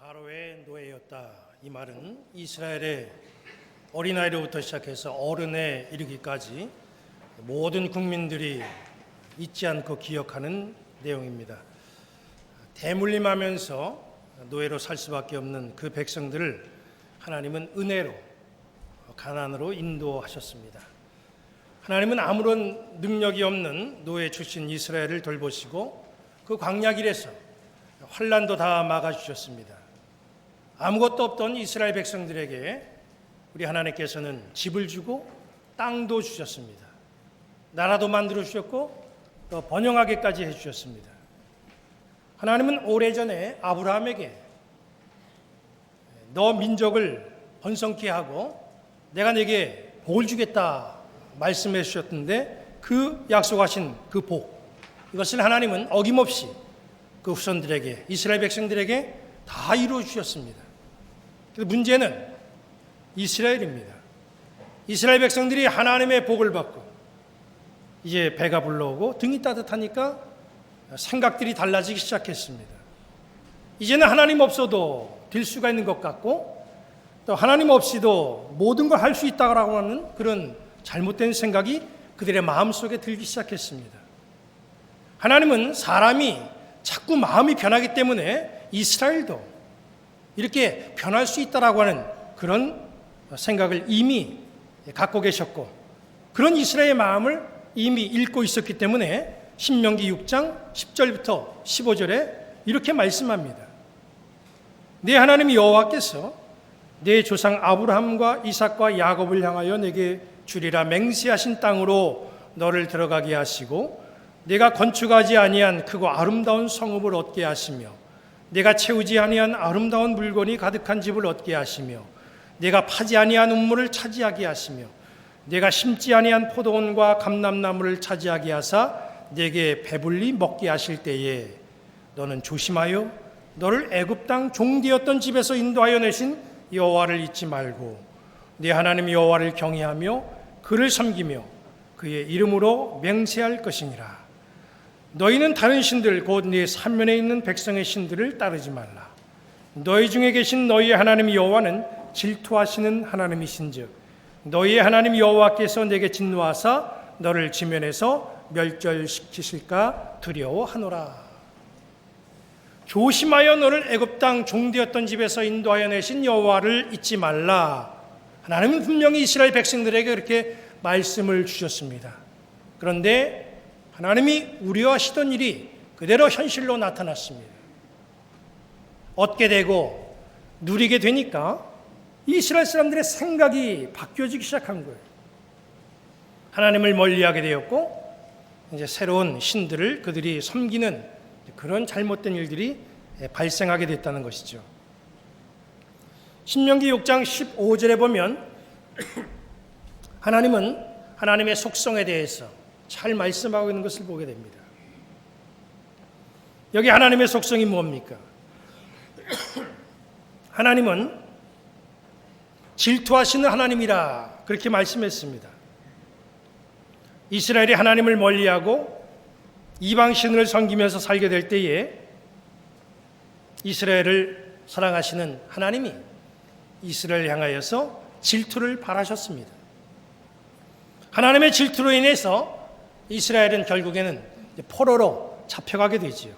바로의 노예였다. 이 말은 이스라엘의 어린아이로부터 시작해서 어른에 이르기까지 모든 국민들이 잊지 않고 기억하는 내용입니다. 대물림하면서 노예로 살 수밖에 없는 그 백성들을 하나님은 은혜로 가나안으로 인도하셨습니다. 하나님은 아무런 능력이 없는 노예 출신 이스라엘을 돌보시고 그 광야 길에서 환난도 다 막아주셨습니다. 아무것도 없던 이스라엘 백성들에게 우리 하나님께서는 집을 주고 땅도 주셨습니다. 나라도 만들어 주셨고 또 번영하게까지 해주셨습니다. 하나님은 오래전에 아브라함에게 너 민족을 번성케 하고 내가 내게 복을 주겠다 말씀해 주셨던데 그 약속하신 그 복, 이것을 하나님은 어김없이 그 후손들에게, 이스라엘 백성들에게 다 이루어 주셨습니다. 문제는 이스라엘입니다. 이스라엘 백성들이 하나님의 복을 받고 이제 배가 불러오고 등이 따뜻하니까 생각들이 달라지기 시작했습니다. 이제는 하나님 없어도 될 수가 있는 것 같고 또 하나님 없이도 모든 걸 할 수 있다고 하는 그런 잘못된 생각이 그들의 마음속에 들기 시작했습니다. 하나님은 사람이 자꾸 마음이 변하기 때문에 이스라엘도 이렇게 변할 수 있다라고 하는 그런 생각을 이미 갖고 계셨고 그런 이스라엘의 마음을 이미 읽고 있었기 때문에 신명기 6장 10절부터 15절에 이렇게 말씀합니다. 내 하나님 여호와께서 내 조상 아브라함과 이삭과 야곱을 향하여 내게 주리라 맹세하신 땅으로 너를 들어가게 하시고 내가 건축하지 아니한 크고 아름다운 성읍을 얻게 하시며 내가 채우지 아니한 아름다운 물건이 가득한 집을 얻게 하시며 내가 파지 아니한 우물을 차지하게 하시며 내가 심지 아니한 포도원과 감람나무를 차지하게 하사 내게 배불리 먹게 하실 때에 너는 조심하여 너를 애굽 땅 종되었던 집에서 인도하여 내신 여호와를 잊지 말고 네 하나님 여호와를 경외하며 그를 섬기며 그의 이름으로 맹세할 것이니라. 너희는 다른 신들 곧 네 삼면에 있는 백성의 신들을 따르지 말라. 너희 중에 계신 너희의 하나님 여호와는 질투하시는 하나님이신즉 너희의 하나님 여호와께서 내게 진노하사 너를 지면에서 멸절시키실까 두려워하노라. 조심하여 너를 애굽 땅 종되었던 집에서 인도하여 내신 여호와를 잊지 말라. 하나님은 분명히 이스라엘 백성들에게 그렇게 말씀을 주셨습니다. 그런데 하나님이 우려하시던 일이 그대로 현실로 나타났습니다. 얻게 되고 누리게 되니까 이스라엘 사람들의 생각이 바뀌어지기 시작한 거예요. 하나님을 멀리하게 되었고 이제 새로운 신들을 그들이 섬기는 그런 잘못된 일들이 발생하게 됐다는 것이죠. 신명기 6장 15절에 보면 하나님은 하나님의 속성에 대해서 잘 말씀하고 있는 것을 보게 됩니다. 여기 하나님의 속성이 뭡니까? 하나님은 질투하시는 하나님이라 그렇게 말씀했습니다. 이스라엘이 하나님을 멀리하고 이방신을 섬기면서 살게 될 때에 이스라엘을 사랑하시는 하나님이 이스라엘을 향하여서 질투를 발하셨습니다. 하나님의 질투로 인해서 이스라엘은 결국에는 포로로 잡혀가게 되지요.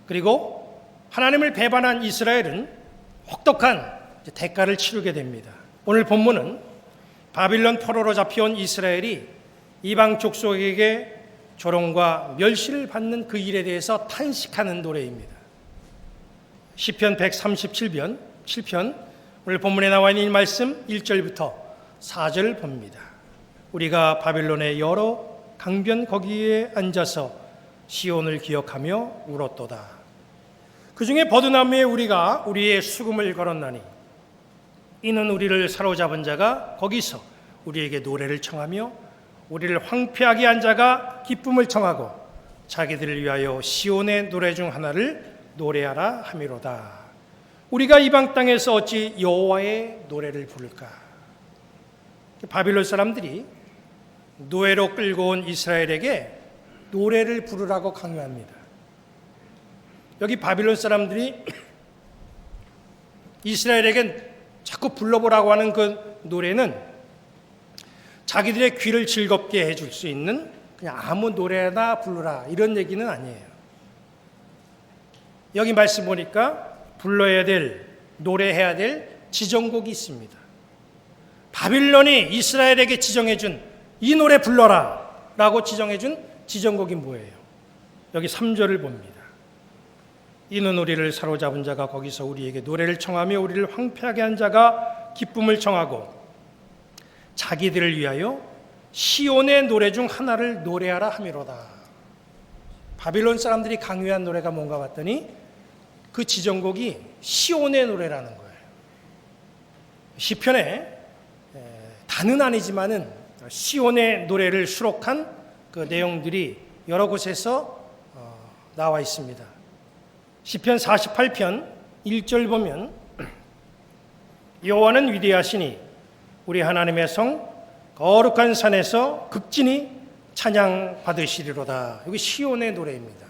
그리고 하나님을 배반한 이스라엘은 혹독한 대가를 치르게 됩니다. 오늘 본문은 바빌론 포로로 잡혀온 이스라엘이 이방 족속에게 조롱과 멸시를 받는 그 일에 대해서 탄식하는 노래입니다. 시편 137편 7편 오늘 본문에 나와 있는 이 말씀 1절부터 4절을 봅니다. 우리가 바빌론의 여러 강변 거기에 앉아서 시온을 기억하며 울었도다. 그 중에 버드나무에 우리가 우리의 수금을 걸었나니 이는 우리를 사로잡은 자가 거기서 우리에게 노래를 청하며 우리를 황폐하게 한 자가 기쁨을 청하고 자기들을 위하여 시온의 노래 중 하나를 노래하라 함이로다. 우리가 이방 땅에서 어찌 여호와의 노래를 부를까? 바빌론 사람들이 노예로 끌고 온 이스라엘에게 노래를 부르라고 강요합니다. 여기 바빌론 사람들이 이스라엘에게 자꾸 불러보라고 하는 그 노래는 자기들의 귀를 즐겁게 해줄 수 있는 그냥 아무 노래나 부르라 이런 얘기는 아니에요. 여기 말씀 보니까 불러야 될, 노래해야 될 지정곡이 있습니다. 바빌론이 이스라엘에게 지정해준 이 노래 불러라 라고 지정해준 지정곡이 뭐예요? 여기 3절을 봅니다. 이는 우리를 사로잡은 자가 거기서 우리에게 노래를 청하며 우리를 황폐하게 한 자가 기쁨을 청하고 자기들을 위하여 시온의 노래 중 하나를 노래하라 함이로다. 바빌론 사람들이 강요한 노래가 뭔가 봤더니 그 지정곡이 시온의 노래라는 거예요. 시편에 다는 아니지만은 시온의 노래를 수록한 그 내용들이 여러 곳에서 나와 있습니다. 시편 48편 1절 보면 여호와는 위대하시니 우리 하나님의 성 거룩한 산에서 극진히 찬양 받으시리로다. 여기 시온의 노래입니다.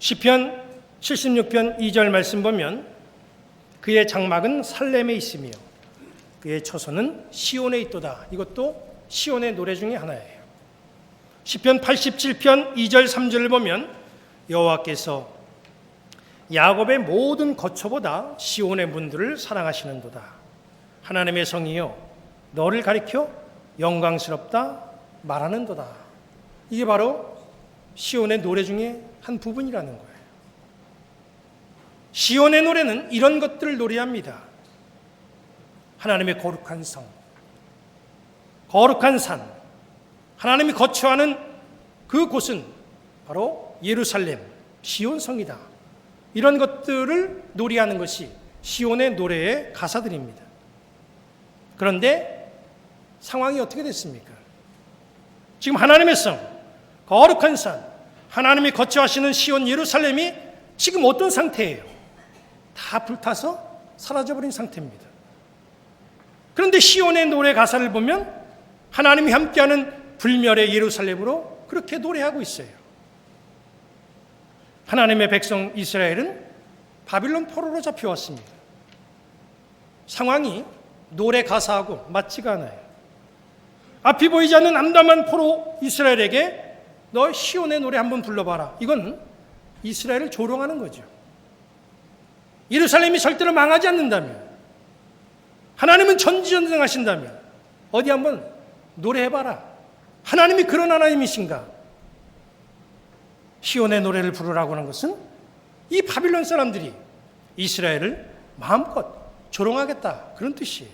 시편 76편 2절 말씀 보면 그의 장막은 살렘에 있으며 그의 처소는 시온에 있도다. 이것도 시온의 노래 중에 하나예요. 시편 87편 2절 3절을 보면 여호와께서 야곱의 모든 거처보다 시온의 문들을 사랑하시는도다. 하나님의 성이여 너를 가리켜 영광스럽다 말하는도다. 이게 바로 시온의 노래 중에 한 부분이라는 거예요. 시온의 노래는 이런 것들을 노래합니다. 하나님의 거룩한 성, 거룩한 산, 하나님이 거처하는 그 곳은 바로 예루살렘, 시온성이다. 이런 것들을 노래하는 것이 시온의 노래의 가사들입니다. 그런데 상황이 어떻게 됐습니까? 지금 하나님의 성, 거룩한 산, 하나님이 거처하시는 시온 예루살렘이 지금 어떤 상태예요? 다 불타서 사라져버린 상태입니다. 그런데 시온의 노래 가사를 보면 하나님이 함께하는 불멸의 예루살렘으로 그렇게 노래하고 있어요. 하나님의 백성 이스라엘은 바빌론 포로로 잡혀왔습니다. 상황이 노래 가사하고 맞지가 않아요. 앞이 보이지 않는 암담한 포로 이스라엘에게 너 시온의 노래 한번 불러봐라. 이건 이스라엘을 조롱하는 거죠. 예루살렘이 절대로 망하지 않는다면, 하나님은 전지전능하신다면 어디 한번 노래해봐라. 하나님이 그런 하나님이신가? 시온의 노래를 부르라고 하는 것은 이 바빌론 사람들이 이스라엘을 마음껏 조롱하겠다, 그런 뜻이에요.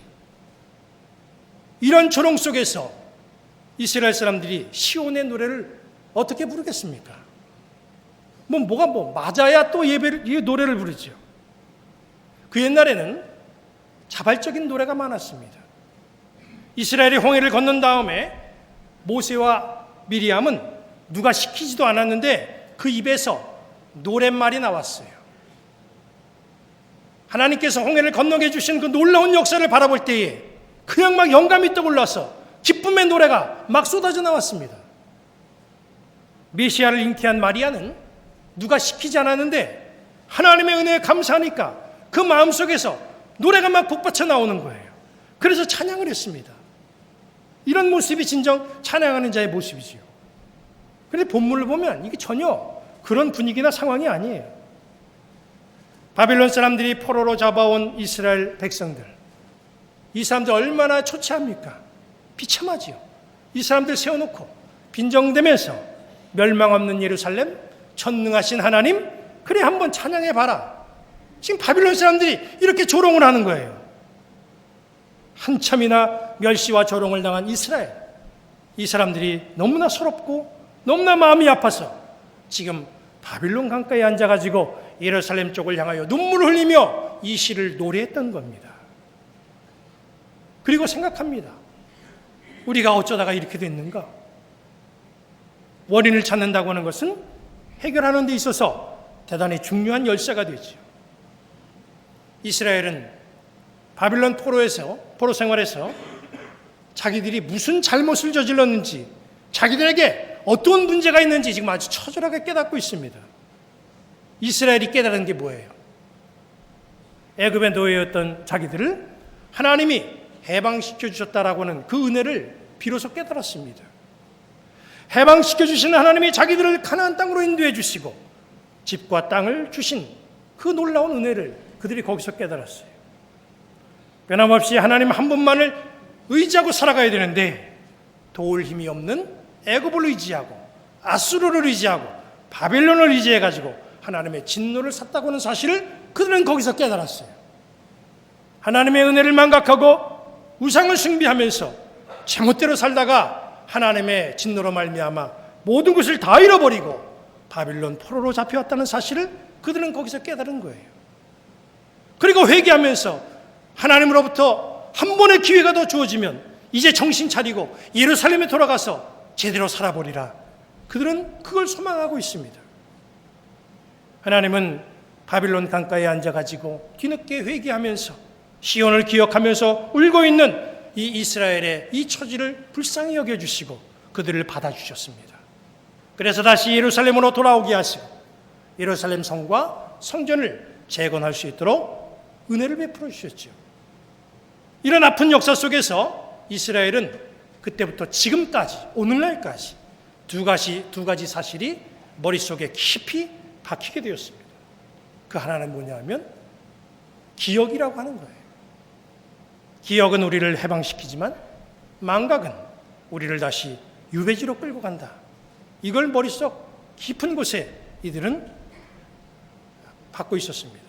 이런 조롱 속에서 이스라엘 사람들이 시온의 노래를 어떻게 부르겠습니까? 뭐가 맞아야 또 노래를 부르죠. 그 옛날에는 자발적인 노래가 많았습니다. 이스라엘이 홍해를 건넌 다음에 모세와 미리암은 누가 시키지도 않았는데 그 입에서 노랫말이 나왔어요. 하나님께서 홍해를 건너게 해주신 그 놀라운 역사를 바라볼 때에 그냥 막 영감이 떠올라서 기쁨의 노래가 막 쏟아져 나왔습니다. 메시아를 잉태한 마리아는 누가 시키지 않았는데 하나님의 은혜에 감사하니까 그 마음속에서 노래가 막 북받쳐 나오는 거예요. 그래서 찬양을 했습니다. 이런 모습이 진정 찬양하는 자의 모습이지요. 그런데 본문을 보면 이게 전혀 그런 분위기나 상황이 아니에요. 바빌론 사람들이 포로로 잡아온 이스라엘 백성들, 이 사람들 얼마나 초췌합니까? 비참하지요. 이 사람들 세워놓고 빈정대면서 멸망 없는 예루살렘, 전능하신 하나님, 그래 한번 찬양해봐라. 지금 바빌론 사람들이 이렇게 조롱을 하는 거예요. 한참이나 멸시와 조롱을 당한 이스라엘, 이 사람들이 너무나 서럽고 너무나 마음이 아파서 지금 바빌론 강가에 앉아가지고 예루살렘 쪽을 향하여 눈물을 흘리며 이 시를 노래했던 겁니다. 그리고 생각합니다. 우리가 어쩌다가 이렇게 됐는가? 원인을 찾는다고 하는 것은 해결하는 데 있어서 대단히 중요한 열쇠가 되죠. 이스라엘은 바빌론 포로 생활에서 자기들이 무슨 잘못을 저질렀는지, 자기들에게 어떤 문제가 있는지 지금 아주 처절하게 깨닫고 있습니다. 이스라엘이 깨달은 게 뭐예요? 애굽의 노예였던 자기들을 하나님이 해방시켜 주셨다라고 하는 그 은혜를 비로소 깨달았습니다. 해방시켜 주신 하나님이 자기들을 가나안 땅으로 인도해 주시고 집과 땅을 주신 그 놀라운 은혜를 그들이 거기서 깨달았어요. 변함없이 하나님 한 분만을 의지하고 살아가야 되는데 도울 힘이 없는 애굽을 의지하고 아수르를 의지하고 바벨론을 의지해가지고 하나님의 진노를 샀다고 하는 사실을 그들은 거기서 깨달았어요. 하나님의 은혜를 망각하고 우상을 숭배하면서 제멋대로 살다가 하나님의 진노로 말미암아 모든 것을 다 잃어버리고 바빌론 포로로 잡혀왔다는 사실을 그들은 거기서 깨달은 거예요. 그리고 회개하면서 하나님으로부터 한 번의 기회가 더 주어지면 이제 정신 차리고 예루살렘에 돌아가서 제대로 살아보리라. 그들은 그걸 소망하고 있습니다. 하나님은 바빌론 강가에 앉아가지고 뒤늦게 회개하면서 시온을 기억하면서 울고 있는 이 이스라엘의 이 처지를 불쌍히 여겨주시고 그들을 받아주셨습니다. 그래서 다시 예루살렘으로 돌아오게 하시고 예루살렘 성과 성전을 재건할 수 있도록 은혜를 베풀어 주셨죠. 이런 아픈 역사 속에서 이스라엘은 그때부터 지금까지 오늘날까지 두 가지 사실이 머릿속에 깊이 박히게 되었습니다. 그 하나는 뭐냐면 기억이라고 하는 거예요. 기억은 우리를 해방시키지만 망각은 우리를 다시 유배지로 끌고 간다. 이걸 머릿속 깊은 곳에 이들은 갖고 있었습니다.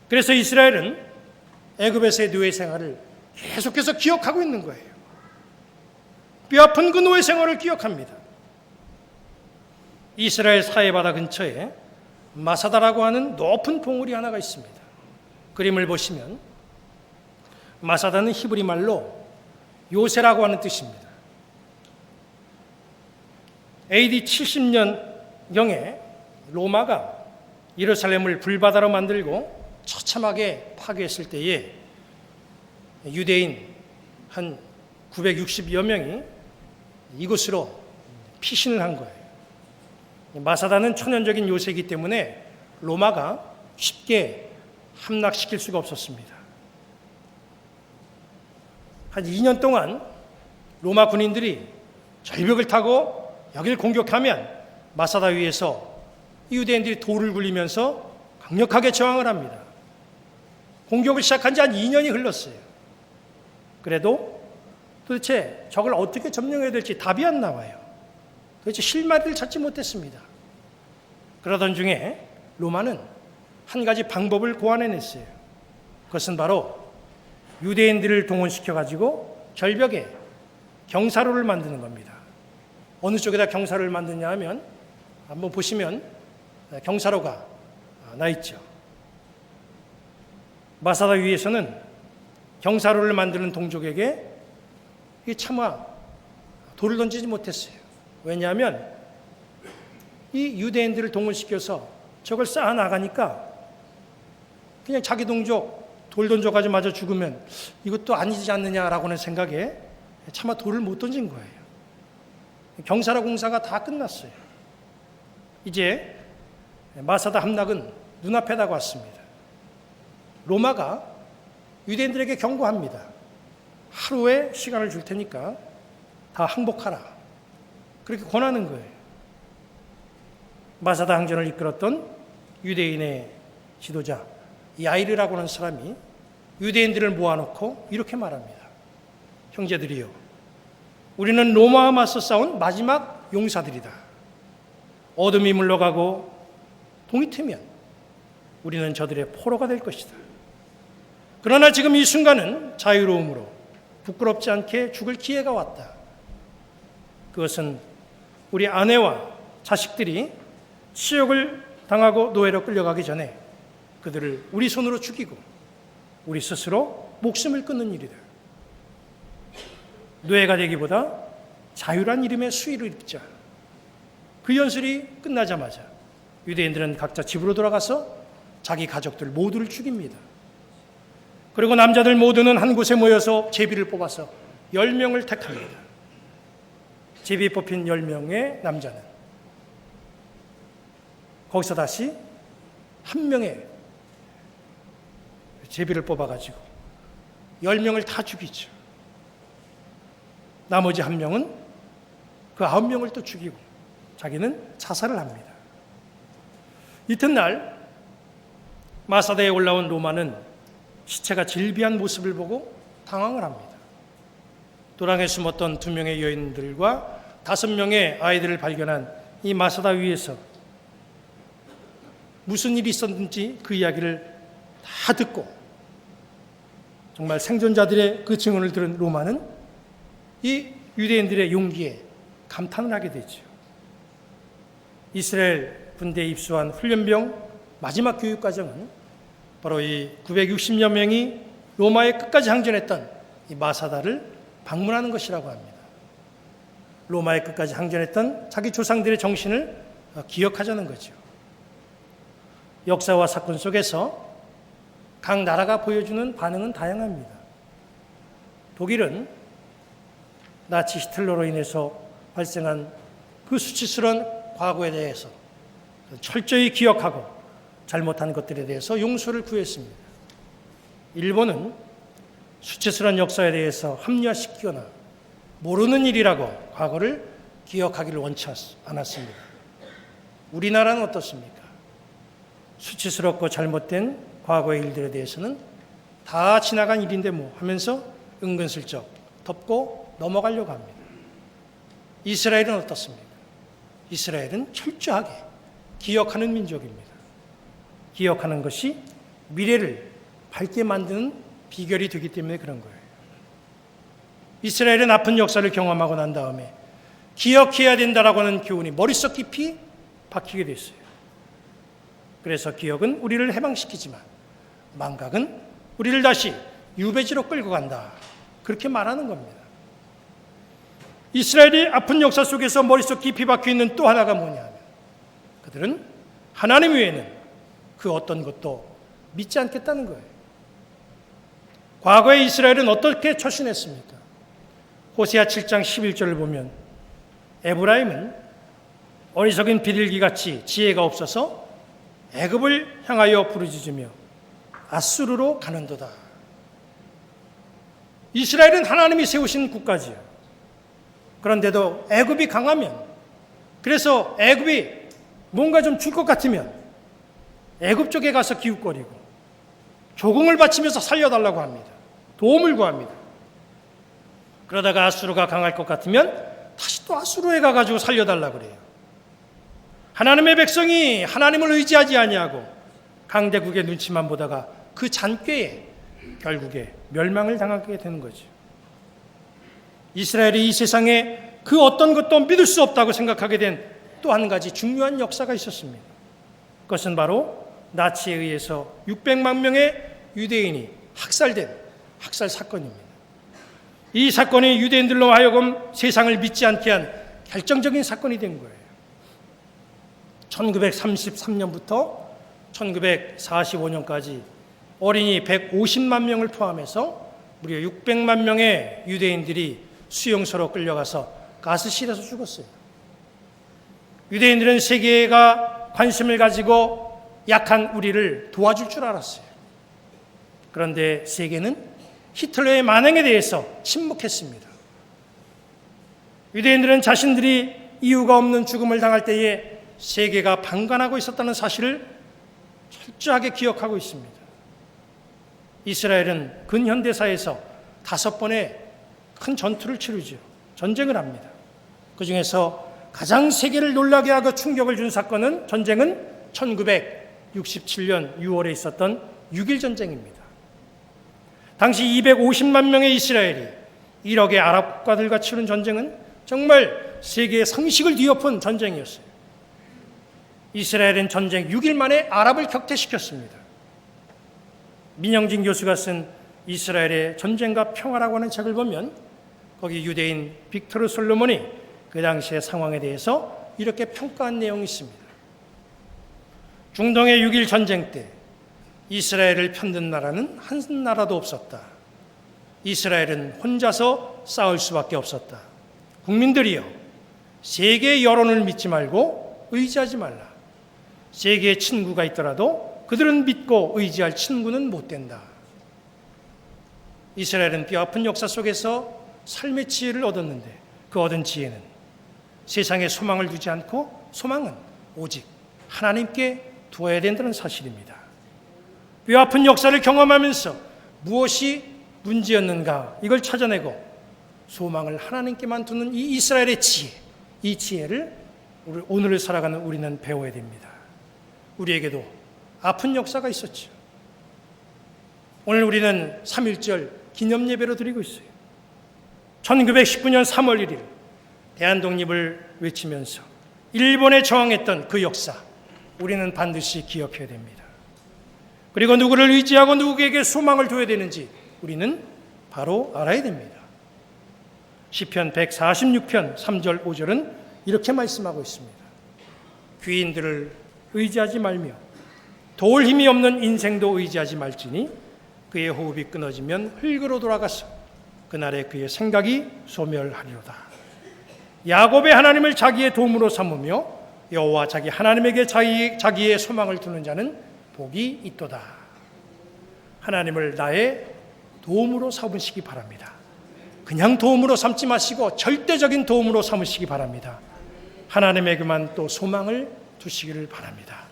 그래서 이스라엘은 애굽에서의 노예 생활을 계속해서 기억하고 있는 거예요. 뼈아픈 그 노예 생활을 기억합니다. 이스라엘 사해바다 근처에 마사다라고 하는 높은 봉우리 하나가 있습니다. 그림을 보시면 마사다는 히브리 말로 요새라고 하는 뜻입니다. AD 70년경에 로마가 예루살렘을 불바다로 만들고 처참하게 파괴했을 때에 유대인 한 960여 명이 이곳으로 피신을 한 거예요. 마사다는 천연적인 요새이기 때문에 로마가 쉽게 함락시킬 수가 없었습니다. 한 2년 동안 로마 군인들이 절벽을 타고 여기를 공격하면 마사다 위에서 유대인들이 돌을 굴리면서 강력하게 저항을 합니다. 공격을 시작한 지 한 2년이 흘렀어요. 그래도 도대체 적을 어떻게 점령해야 될지 답이 안 나와요. 도대체 실마리를 찾지 못했습니다. 그러던 중에 로마는 한 가지 방법을 고안해냈어요. 그것은 바로 유대인들을 동원시켜가지고 절벽에 경사로를 만드는 겁니다. 어느 쪽에다 경사로를 만드냐 하면 한번 보시면 경사로가 나 있죠. 마사다 위에서는 경사로를 만드는 동족에게 차마 돌을 던지지 못했어요. 왜냐하면 이 유대인들을 동원시켜서 저걸 쌓아나가니까 그냥 자기 동족 돌 던져가지고 맞아 죽으면 이것도 아니지 않느냐라고는 생각에 차마 돌을 못 던진 거예요. 경사로 공사가 다 끝났어요. 이제 마사다 함락은 눈앞에 다가왔습니다. 로마가 유대인들에게 경고합니다. 하루의 시간을 줄 테니까 다 항복하라. 그렇게 권하는 거예요. 마사다 항전을 이끌었던 유대인의 지도자 야이르라고 하는 사람이 유대인들을 모아놓고 이렇게 말합니다. 형제들이요, 우리는 로마와 맞서 싸운 마지막 용사들이다. 어둠이 물러가고 동이 트면 우리는 저들의 포로가 될 것이다. 그러나 지금 이 순간은 자유로움으로 부끄럽지 않게 죽을 기회가 왔다. 그것은 우리 아내와 자식들이 치욕을 당하고 노예로 끌려가기 전에 그들을 우리 손으로 죽이고 우리 스스로 목숨을 끊는 일이다. 노예가 되기보다 자유란 이름의 수위를 입자. 그 연설이 끝나자마자 유대인들은 각자 집으로 돌아가서 자기 가족들 모두를 죽입니다. 그리고 남자들 모두는 한 곳에 모여서 제비를 뽑아서 10명을 택합니다. 제비 뽑힌 10명의 남자는 거기서 다시 한 명의 제비를 뽑아가지고 10명을 다 죽이죠. 나머지 1명은 그 9명을 또 죽이고 자기는 자살을 합니다. 이튿날 마사다에 올라온 로마는 시체가 질비한 모습을 보고 당황을 합니다. 도랑에 숨었던 2명의 여인들과 5명의 아이들을 발견한 이 마사다 위에서 무슨 일이 있었는지 그 이야기를 다 듣고 정말 생존자들의 그 증언을 들은 로마는 이 유대인들의 용기에 감탄을 하게 되죠. 이스라엘 군대에 입소한 훈련병 마지막 교육 과정은 바로 이 960여 명이 로마에 끝까지 항전했던 이 마사다를 방문하는 것이라고 합니다. 로마에 끝까지 항전했던 자기 조상들의 정신을 기억하자는 거죠. 역사와 사건 속에서 각 나라가 보여주는 반응은 다양합니다. 독일은 나치 히틀러로 인해서 발생한 그 수치스러운 과거에 대해서 철저히 기억하고 잘못한 것들에 대해서 용서를 구했습니다. 일본은 수치스러운 역사에 대해서 합리화시키거나 모르는 일이라고 과거를 기억하기를 원치 않았습니다. 우리나라는 어떻습니까? 수치스럽고 잘못된 과거의 일들에 대해서는 다 지나간 일인데 뭐 하면서 은근슬쩍 덮고 넘어가려고 합니다. 이스라엘은 어떻습니까? 이스라엘은 철저하게 기억하는 민족입니다. 기억하는 것이 미래를 밝게 만드는 비결이 되기 때문에 그런 거예요. 이스라엘은 아픈 역사를 경험하고 난 다음에 기억해야 된다라고 하는 교훈이 머릿속 깊이 박히게 됐어요. 그래서 기억은 우리를 해방시키지만 망각은 우리를 다시 유배지로 끌고 간다. 그렇게 말하는 겁니다. 이스라엘이 아픈 역사 속에서 머릿속 깊이 박혀있는 또 하나가 뭐냐 하면 그들은 하나님 외에는 그 어떤 것도 믿지 않겠다는 거예요. 과거의 이스라엘은 어떻게 처신했습니까? 호세아 7장 11절을 보면 에브라임은 어리석은 비둘기같이 지혜가 없어서 애굽을 향하여 부르짖으며 아수르로 가는도다. 이스라엘은 하나님이 세우신 국가지요. 그런데도 애굽이 강하면, 그래서 애굽이 뭔가 좀 줄 것 같으면 애굽 쪽에 가서 기웃거리고 조공을 바치면서 살려달라고 합니다. 도움을 구합니다. 그러다가 아수르가 강할 것 같으면 다시 또 아수르에 가가지고 살려달라고 그래요. 하나님의 백성이 하나님을 의지하지 아니하고 강대국의 눈치만 보다가 그 잔꾀에 결국에 멸망을 당하게 되는 거죠. 이스라엘이 이 세상에 그 어떤 것도 믿을 수 없다고 생각하게 된 또 한 가지 중요한 역사가 있었습니다. 그것은 바로 나치에 의해서 600만 명의 유대인이 학살된 학살 사건입니다. 이 사건이 유대인들로 하여금 세상을 믿지 않게 한 결정적인 사건이 된 거예요. 1933년부터 1945년까지 어린이 150만 명을 포함해서 무려 600만 명의 유대인들이 수용소로 끌려가서 가스실에서 죽었어요. 유대인들은 세계가 관심을 가지고 약한 우리를 도와줄 줄 알았어요. 그런데 세계는 히틀러의 만행에 대해서 침묵했습니다. 유대인들은 자신들이 이유가 없는 죽음을 당할 때에 세계가 방관하고 있었다는 사실을 철저하게 기억하고 있습니다. 이스라엘은 근현대사에서 5번의 큰 전투를 치르죠. 전쟁을 합니다. 그 중에서 가장 세계를 놀라게 하고 충격을 준 사건은 전쟁은 1967년 6월에 있었던 6.1 전쟁입니다. 당시 250만 명의 이스라엘이 1억의 아랍과들과 치른 전쟁은 정말 세계의 상식을 뒤엎은 전쟁이었어요. 이스라엘은 전쟁 6일 만에 아랍을 격퇴시켰습니다. 민영진 교수가 쓴 이스라엘의 전쟁과 평화라고 하는 책을 보면 거기 유대인 빅토르 솔로몬이 그 당시의 상황에 대해서 이렇게 평가한 내용이 있습니다. 중동의 6.1 전쟁 때 이스라엘을 편든 나라는 한 나라도 없었다. 이스라엘은 혼자서 싸울 수밖에 없었다. 국민들이여, 세계의 여론을 믿지 말고 의지하지 말라. 세계에 친구가 있더라도 그들은 믿고 의지할 친구는 못 된다. 이스라엘은 뼈아픈 역사 속에서 삶의 지혜를 얻었는데 그 얻은 지혜는 세상에 소망을 두지 않고 소망은 오직 하나님께 두어야 된다는 사실입니다. 뼈아픈 역사를 경험하면서 무엇이 문제였는가 이걸 찾아내고 소망을 하나님께만 두는 이 이스라엘의 지혜, 이 지혜를 오늘을 살아가는 우리는 배워야 됩니다. 우리에게도 아픈 역사가 있었죠. 오늘 우리는 3.1절 기념 예배로 드리고 있어요. 1919년 3월 1일 대한독립을 외치면서 일본에 저항했던 그 역사, 우리는 반드시 기억해야 됩니다. 그리고 누구를 의지하고 누구에게 소망을 둬야 되는지 우리는 바로 알아야 됩니다. 시편 146편 3절 5절은 이렇게 말씀하고 있습니다. 귀인들을 의지하지 말며 도울 힘이 없는 인생도 의지하지 말지니 그의 호흡이 끊어지면 흙으로 돌아가서 그날에 그의 생각이 소멸하리로다. 야곱의 하나님을 자기의 도움으로 삼으며 여호와 자기 하나님에게 자기의 소망을 두는 자는 복이 있도다. 하나님을 나의 도움으로 삼으시기 바랍니다. 그냥 도움으로 삼지 마시고 절대적인 도움으로 삼으시기 바랍니다. 하나님에게만 또 소망을 두시기를 바랍니다.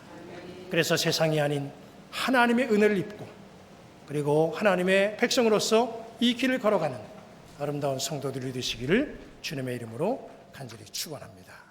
그래서 세상이 아닌 하나님의 은혜를 입고 그리고 하나님의 백성으로서 이 길을 걸어가는 아름다운 성도들이 되시기를 주님의 이름으로 간절히 축원합니다.